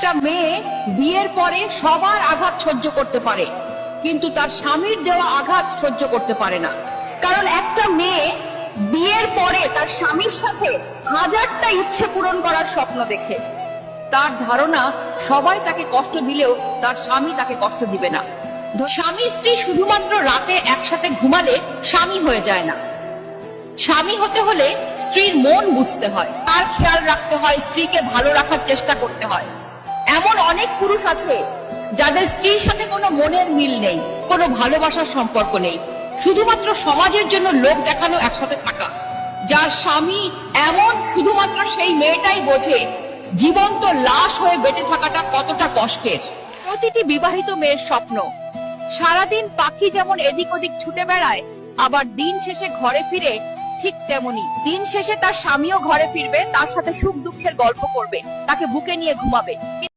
একটা মেয়ে বিয়ের পরে সবার আঘাত সহ্য করতে পারে, কিন্তু তার স্বামীর দেওয়া আঘাত সহ্য করতে পারে না। কারণ একটা মেয়ে বিয়ের পরে তার স্বামীর সাথে হাজারটা ইচ্ছে পূরণ করার স্বপ্ন দেখে। তার ধারণা সবাই তাকে কষ্ট দিলেও তার স্বামী তাকে কষ্ট দিবে না। স্বামী স্ত্রী শুধুমাত্র রাতে একসাথে ঘুমালে স্বামী হয়ে যায় না। স্বামী হতে হলে স্ত্রীর মন বুঝতে হয়, তার খেয়াল রাখতে হয়, স্ত্রীকে ভালো রাখার চেষ্টা করতে হয়। এমন অনেক পুরুষ আছে যাদের স্ত্রীর সাথে কোনো মনের মিল নেই, কোনো ভালোবাসার সম্পর্ক নেই, শুধুমাত্র সমাজের জন্য লোক দেখানো একসাথে থাকা। যার স্বামী এমন, শুধুমাত্র সেই মেয়েটাই বোঝে জীবন্ত লাশ হয়ে বেঁচে থাকাটা কতটা কষ্টের। প্রতিটি বিবাহিত মেয়ের স্বপ্ন, সারাদিন পাখি যেমন এদিক ওদিক ছুটে বেড়ায়, আবার দিন শেষে ঘরে ফিরে ঠিক তেমনি দিন শেষে তার স্বামীও ঘরে ফিরবে, তার সাথে সুখ দুঃখের গল্প করবে, তাকে বুকে নিয়ে ঘুমাবে।